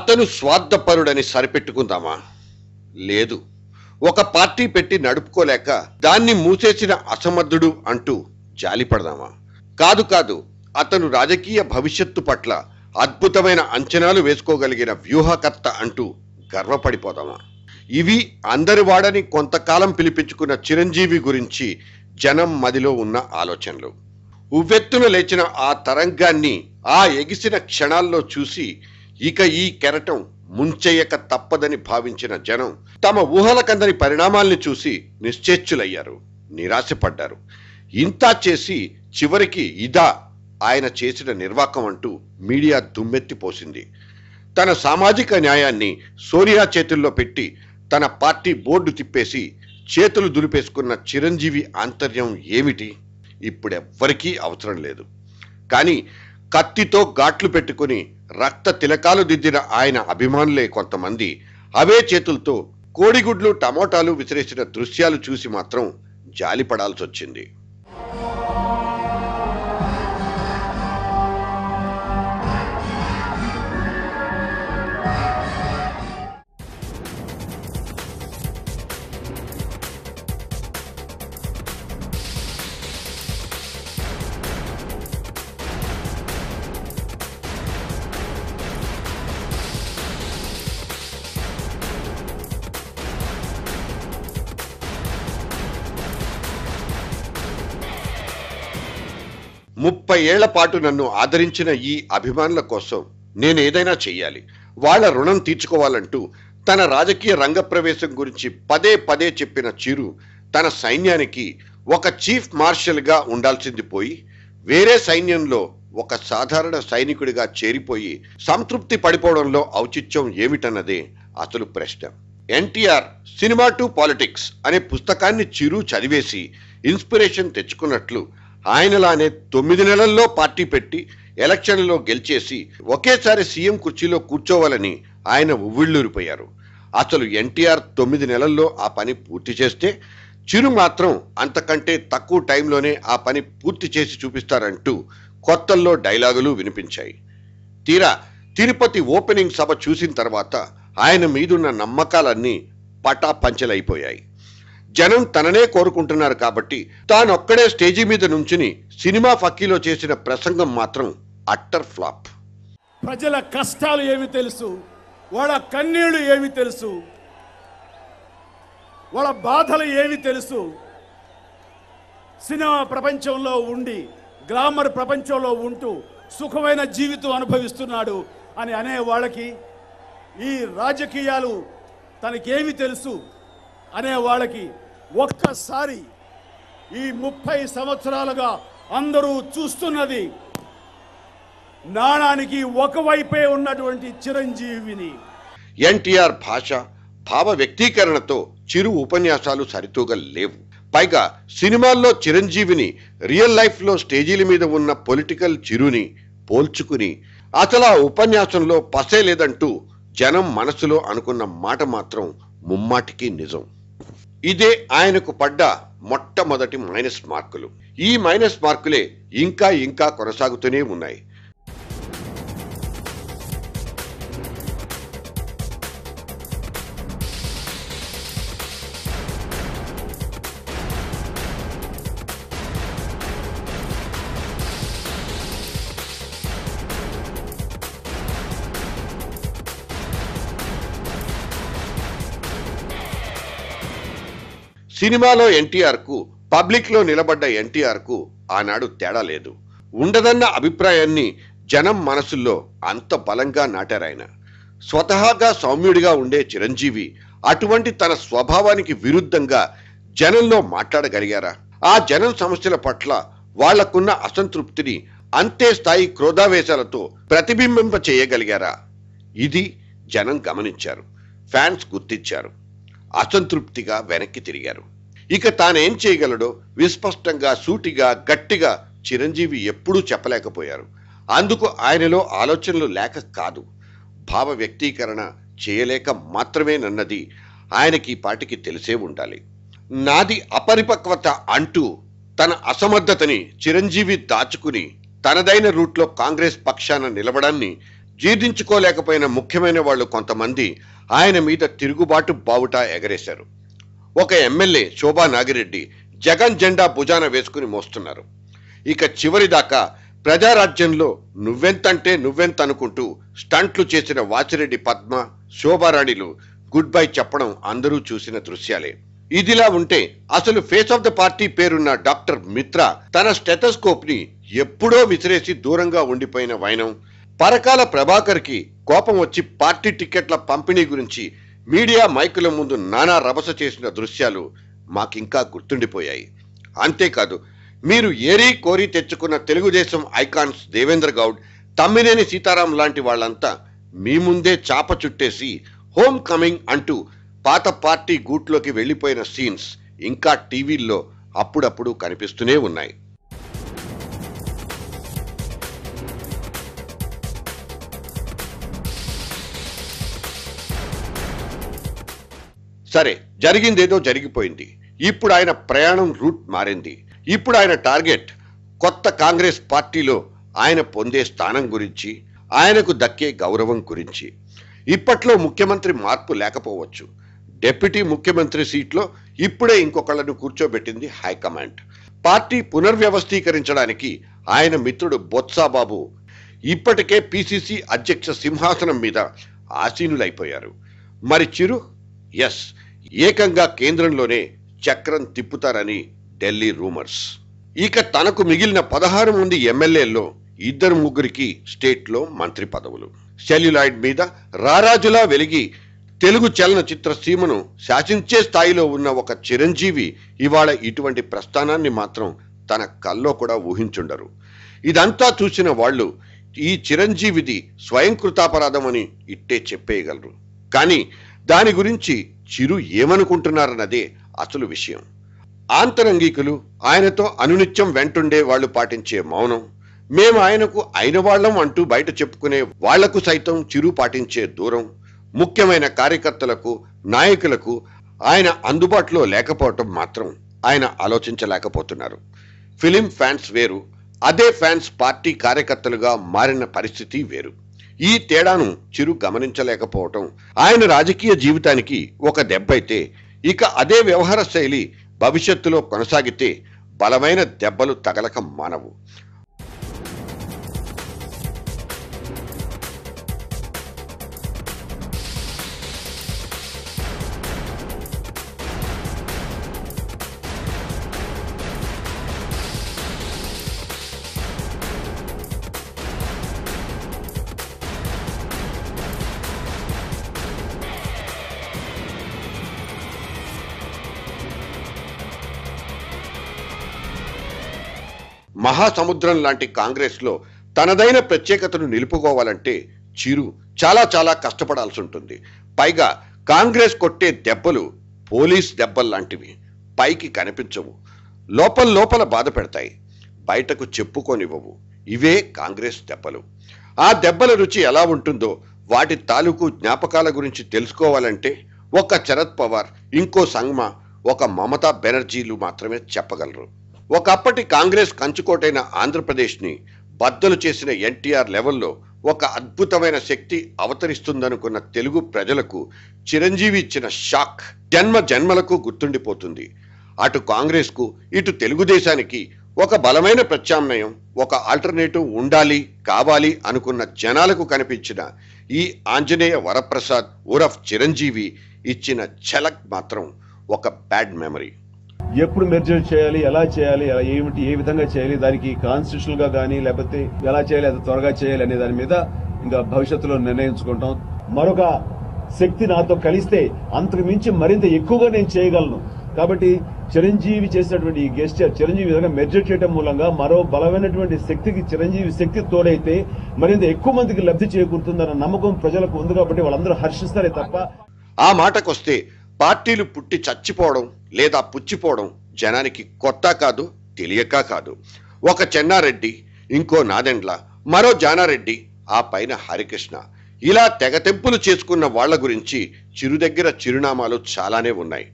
అతను స్వార్థపరుడని సరిపెట్టుకుందామా? లేదు. ఒక పార్టీ పెట్టి నడుపుకోలేక దాన్ని మూసేసిన అసమర్థుడు అంటూ జాలిపడదామా? కాదు కాదు. అతను రాజకీయ భవిష్యత్తు పట్ల అద్భుతమైన అంచనాలు వేసుకోగలిగిన వ్యూహకర్త అంటూ గర్వపడిపోదామా? ఇవి అందరి వాడని కొంతకాలం పిలిపించుకున్న చిరంజీవి గురించి జనం మదిలో ఉన్న ఆలోచనలు. ఉవ్వెత్తున లేచిన ఆ తరంగాన్ని ఆ ఎగిసిన క్షణాల్లో చూసి ఇక ఈ కెరటం ముంచెయ్యక తప్పదని భావించిన జనం తమ ఊహలకందని పరిణామాల్ని చూసి నిశ్చేచ్చులయ్యారు, నిరాశపడ్డారు. ఇంతా చేసి చివరికి ఇదా ఆయన చేసిన నిర్వాకం అంటూ మీడియా దుమ్మెత్తిపోసింది. తన సామాజిక న్యాయాన్ని సోనియా చేతుల్లో పెట్టి తన పార్టీ బోర్డు తిప్పేసి చేతులు దులిపేసుకున్న చిరంజీవి ఆంతర్యం ఏమిటి ఇప్పుడెవ్వరికీ అవసరం లేదు. కానీ కత్తితో ఘాట్లు పెట్టుకుని రక్త తిలకాలు దిద్దిన ఆయన అభిమానులే కొంతమంది అవే చేతులతో కోడిగుడ్లు టమోటాలు విసిరేసిన దృశ్యాలు చూసి మాత్రం జాలిపడాల్సి వచ్చింది. ముప్పై ఏళ్ల పాటు నన్ను ఆదరించిన ఈ అభిమానుల కోసం నేనేదైనా చెయ్యాలి, వాళ్ల రుణం తీర్చుకోవాలంటూ తన రాజకీయ రంగప్రవేశం గురించి పదే పదే చెప్పిన చిరు తన సైన్యానికి ఒక చీఫ్ మార్షల్గా ఉండాల్సింది పోయి వేరే సైన్యంలో ఒక సాధారణ సైనికుడిగా చేరిపోయి సంతృప్తి పడిపోవడంలో ఔచిత్యం ఏమిటన్నదే అసలు ప్రశ్న. ఎన్టీఆర్ సినిమా టు పాలిటిక్స్ అనే పుస్తకాన్ని చిరు చదివేసి ఇన్స్పిరేషన్ తెచ్చుకున్నట్లు ఆయనలానే 9 నెలల్లో పార్టీ పెట్టి ఎలక్షన్లలో గెలిచేసి ఒకేసారి సీఎం కుర్చీలో కూర్చోవాలని ఆయన ఉవ్విళ్ళూరిపోయారు. అసలు ఎన్టీఆర్ 9 నెలల్లో ఆ పని పూర్తి చేస్తే చిరు మాత్రం అంతకంటే తక్కువ టైంలోనే ఆ పని పూర్తి చేసి చూపిస్తారంటూ కొత్తల్లో డైలాగులు వినిపించాయి. తీరా తిరుపతి ఓపెనింగ్ సభ చూసిన తర్వాత ఆయన మీదున్న నమ్మకాలన్నీ పటాపంచలైపోయాయి. జనం తననే కోరుకుంటున్నారు కాబట్టి తానొక్కడే స్టేజీ మీద నుంచుని సినిమా ఫక్కీలో చేసిన ప్రసంగం మాత్రం అట్టర్ ఫ్లాప్. ప్రజల కష్టాలు ఏమి తెలుసు, వాళ్ళ కన్నీళ్లు ఏమి తెలుసు, వాళ్ళ బాధలు ఏమి తెలుసు. సినిమా ప్రపంచంలో ఉండి గ్లామర్ ప్రపంచంలో ఉంటూ సుఖమైన జీవితం అనుభవిస్తున్నాడు అని అనే వాళ్ళకి, ఈ రాజకీయాలు తనకేమి తెలుసు అనే వాళ్ళకి ఒక్కసారి ఈ 30 సంవత్సరాలుగా అందరూ చూస్తున్నది నాణానికి ఒకవైపే ఉన్నటువంటి చిరంజీవిని. ఎన్టీఆర్ భాష, భావ వ్యక్తీకరణతో చిరు ఉపన్యాసాలు సరితూగలేవు. పైగా సినిమాల్లో చిరంజీవిని రియల్ లైఫ్లో స్టేజీల మీద ఉన్న పొలిటికల్ చిరుని పోల్చుకుని అసలు ఆ ఉపన్యాసంలో పసే లేదంటూ జనం మనసులో అనుకున్న మాట మాత్రం ముమ్మాటికి నిజం. ఇదే ఆయనకు పడ్డ మొట్టమొదటి మైనస్ మార్కులు. ఈ మైనస్ మార్కులే ఇంకా ఇంకా కొనసాగుతూనే ఉన్నాయి. సినిమాలో ఎన్టీఆర్ కు, పబ్లిక్ లో నిలబడ్డ ఎన్టీఆర్ కు ఆనాడు తేడా లేదు. ఉండదన్న అభిప్రాయాన్ని జనం మనసుల్లో అంత బలంగా నాటారాయన. స్వతహాగా సౌమ్యుడిగా ఉండే చిరంజీవి అటువంటి తన స్వభావానికి విరుద్ధంగా జనంలో మాట్లాడగలిగారా? ఆ జనం సమస్యల పట్ల వాళ్లకున్న అసంతృప్తిని అంతే స్థాయి క్రోధావేశాలతో ప్రతిబింబింప చేయగలిగారా? ఇది జనం గమనించారు, ఫ్యాన్స్ గుర్తించారు. అసంతృప్తిగా వెనక్కి తిరిగారు. ఇక తానేం చేయగలడో విస్పష్టంగా, సూటిగా, గట్టిగా చిరంజీవి ఎప్పుడూ చెప్పలేకపోయారు. అందుకు ఆయనలో ఆలోచనలు లేక కాదు, భావ వ్యక్తీకరణ చేయలేక మాత్రమేనన్నది ఆయనకి పాటికి తెలిసే ఉండాలి. నాది అపరిపక్వత అంటూ తన అసమర్థతని చిరంజీవి దాచుకుని తనదైన రూట్లో కాంగ్రెస్ పక్షాన నిలబడాన్ని జీర్ణించుకోలేకపోయిన ముఖ్యమైన వాళ్ళు కొంతమంది ఆయన మీద తిరుగుబాటు బావుటా ఎగరేశారు. ఒక ఎమ్మెల్యే శోభా నాగిరెడ్డి జగన్ జెండా భుజాన వేసుకుని మోస్తున్నారు. ఇక చివరిదాకా ప్రజారాజ్యంలో నువ్వెంతంటే నువ్వెంత అనుకుంటూ స్టంట్లు చేసిన వాచిరెడ్డి పద్మ, శోభారాణిలు గుడ్ బై చెప్పడం అందరూ చూసిన దృశ్యాలే. ఇదిలా ఉంటే అసలు ఫేస్ ఆఫ్ ద పార్టీ పేరున్న డాక్టర్ మిత్రా తన స్టెథోస్కోప్ ని ఎప్పుడో విసిరేసి దూరంగా ఉండిపోయిన వైనం, పరకాల ప్రభాకర్ కి కోపం వచ్చి పార్టీ టికెట్ల పంపిణీ గురించి మీడియా మైకుల ముందు నానా రభస చేసిన దృశ్యాలు మాకింకా గుర్తుండిపోయాయి. అంతేకాదు, మీరు ఏరీ కోరి తెచ్చుకున్న తెలుగుదేశం ఐకాన్స్ దేవేంద్ర గౌడ్, తమ్మినేని సీతారాం లాంటి వాళ్ళంతా మీ ముందే చాప చుట్టేసి హోమ్ కమింగ్ అంటూ పాత పార్టీ గూట్లోకి వెళ్లిపోయిన సీన్స్ ఇంకా టీవీల్లో అప్పుడప్పుడు కనిపిస్తూనే ఉన్నాయి. సరే, జరిగిందేదో జరిగిపోయింది. ఇప్పుడు ఆయన ప్రయాణం రూట్ మారింది. ఇప్పుడు ఆయన టార్గెట్ కొత్త కాంగ్రెస్ పార్టీలో ఆయన పొందే స్థానం గురించి, ఆయనకు దక్కే గౌరవం గురించి. ఇప్పట్లో ముఖ్యమంత్రి మార్పు లేకపోవచ్చు. డిప్యూటీ ముఖ్యమంత్రి సీట్లో ఇప్పుడే ఇంకొకళ్లను కూర్చోబెట్టింది హైకమాండ్. పార్టీ పునర్వ్యవస్థీకరించడానికి ఆయన మిత్రుడు బొత్సాబాబు ఇప్పటికే పిసిసి అధ్యక్ష సింహాసనం మీద ఆసీనులైపోయారు. మరి చిరు? ఎస్, ఏకంగా కేంద్రంలోనే చక్రం తిప్పుతారని ఢిల్లీ రూమర్స్. ఇక తనకు మిగిలిన 16 మంది ఎమ్మెల్యేల్లో 2-3కి స్టేట్లో మంత్రి పదవులు. సెల్యులాయిడ్ మీద రారాజులా వెలిగి తెలుగు చలనచిత్ర సీమను శాసించే స్థాయిలో ఉన్న ఒక చిరంజీవి ఇవాళ ఇటువంటి ప్రస్థానాన్ని మాత్రం తన కల్లో కూడా ఊహించుండరు. ఇదంతా చూసిన వాళ్ళు ఈ చిరంజీవిది స్వయంకృతాపరాధమని ఇట్టే చెప్పేయగలరు. కానీ దాని గురించి చిరు ఏమనుకుంటున్నారన్నదే అసలు విషయం. ఆంతరంగికులు, ఆయనతో అనునిత్యం వెంటుండే వాళ్ళు పాటించే మౌనం, మేము ఆయనకు అయిన వాళ్ళం అంటూ బయట చెప్పుకునే వాళ్లకు సైతం చిరు పాటించే దూరం, ముఖ్యమైన కార్యకర్తలకు, నాయకులకు ఆయన అందుబాటులో లేకపోవటం మాత్రం ఆయన ఆలోచించలేకపోతున్నారు. ఫిలిం ఫ్యాన్స్ వేరు, అదే ఫ్యాన్స్ పార్టీ కార్యకర్తలుగా మారిన పరిస్థితి వేరు. ఈ తేడాను చిరు గమనించలేకపోవటం ఆయన రాజకీయ జీవితానికి ఒక దెబ్బైతే, ఇక అదే వ్యవహార శైలి భవిష్యత్తులో కొనసాగితే బలమైన దెబ్బలు తగలక మానవు. మహాసముద్రం లాంటి కాంగ్రెస్ లో తనదైన ప్రత్యేకతను నిలుపుకోవాలంటే చిరు చాలా చాలా కష్టపడాల్సి ఉంటుంది. పైగా కాంగ్రెస్ కొట్టే దెబ్బలు పోలీస్ దెబ్బల్లాంటివి. పైకి కనిపించవు, లోపల బాధ పెడతాయి, బయటకు చెప్పుకోనివ్వవు. ఇవే కాంగ్రెస్ దెబ్బలు. ఆ దెబ్బల రుచి ఎలా ఉంటుందో వాటి తాలూకు జ్ఞాపకాల గురించి తెలుసుకోవాలంటే ఒక శరద్ పవార్, ఇంకో సంగ్మా, ఒక మమతా బెనర్జీలు మాత్రమే చెప్పగలరు. ఒకప్పటి కాంగ్రెస్ కంచుకోటైన ఆంధ్రప్రదేశ్ని బద్దలు చేసిన ఎన్టీఆర్ లెవెల్లో ఒక అద్భుతమైన శక్తి అవతరిస్తుందనుకున్న తెలుగు ప్రజలకు చిరంజీవి ఇచ్చిన షాక్ జన్మ జన్మలకు గుర్తుండిపోతుంది. అటు కాంగ్రెస్కు, ఇటు తెలుగుదేశానికి ఒక బలమైన ప్రత్యామ్నాయం, ఒక ఆల్టర్నేటివ్ ఉండాలి, కావాలి అనుకున్న జనాలకు కనిపించిన ఈ ఆంజనేయ వరప్రసాద్ ఉరఫ్ చిరంజీవి ఇచ్చిన ఝలక్ మాత్రం ఒక బ్యాడ్ మెమరీ. ఎప్పుడు మెర్జర్ చేయాలి, ఎలా చేయాలి, ఏమిటి, ఏ విధంగా చేయాలి, దానికి కాన్స్టిట్యూషనల్ గా కానీ లేకపోతే ఎలా చేయాలి, అది త్వరగా చేయాలి అనే దాని మీద ఇంకా భవిష్యత్తులో నిర్ణయించుకుంటాం. మరొక శక్తి నాతో కలిస్తే అంతకు మించి మరింత ఎక్కువగా నేను చేయగలను. కాబట్టి చిరంజీవి చేసినటువంటి ఈ గెస్చర్, చిరంజీవి విధంగా మెర్జర్ చేయడం మూలంగా మరో బలమైనటువంటి శక్తికి చిరంజీవి శక్తి తోడైతే మరింత ఎక్కువ మందికి లబ్ధి చేకూరుతుందన్న నమ్మకం ప్రజలకు ఉంది. కాబట్టి వాళ్ళందరూ హర్షిస్తారే తప్ప. ఆ మాటకొస్తే పార్టీలు పుట్టి చచ్చిపోవడం లేదా పుచ్చిపోవడం జనానికి కొత్త కాదు, తెలియక కాదు. ఒక చెన్నారెడ్డి, ఇంకో నాదెండ్ల, మరో జానారెడ్డి, ఆ పైన హరికృష్ణ, ఇలా తెగతెంపులు చేసుకున్న వాళ్ల గురించి చిరు దగ్గర చిరునామాలు చాలానే ఉన్నాయి.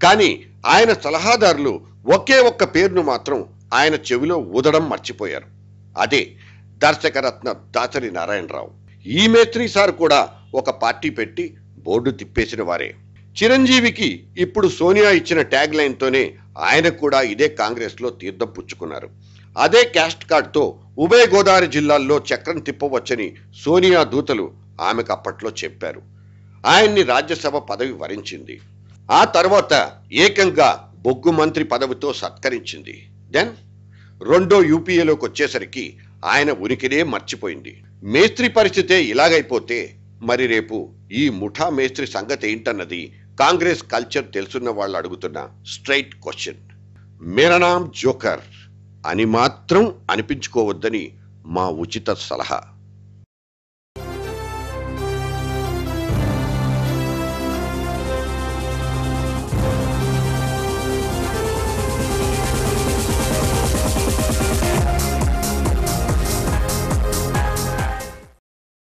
కానీ ఆయన సలహాదారులు ఒకే ఒక్క పేరును మాత్రం ఆయన చెవిలో ఊదడం మర్చిపోయారు. అదే దర్శకరత్న దాసరి నారాయణరావు. ఈ మేస్త్రి సార్ కూడా ఒక పార్టీ పెట్టి బోర్డు తిప్పేసిన వారే. చిరంజీవికి ఇప్పుడు సోనియా ఇచ్చిన ట్యాగ్ లైన్తోనే ఆయన కూడా ఇదే కాంగ్రెస్లో తీర్థం పుచ్చుకున్నారు. అదే క్యాస్ట్ కార్డ్తో ఉభయ గోదావరి జిల్లాల్లో చక్రం తిప్పవచ్చని సోనియా దూతలు ఆమెకు అప్పట్లో చెప్పారు. ఆయన్ని రాజ్యసభ పదవి వరించింది. ఆ తర్వాత ఏకంగా బొగ్గు మంత్రి పదవితో సత్కరించింది. దెన్ రెండో యూపీఏలోకి వచ్చేసరికి ఆయన ఉనికినే మర్చిపోయింది. మేస్త్రి పరిస్థితే ఇలాగైపోతే మరి రేపు ఈ ముఠా మేస్త్రి సంగతి ఏంటన్నది కాంగ్రెస్ కల్చర్ తెలుసున్న వాళ్ళు అడుగుతున్న స్ట్రైట్ క్వశ్చన్. మేరా నామ్ జోకర్ అని మాత్రం అనిపించుకోవద్దని మా ఉచిత సలహా.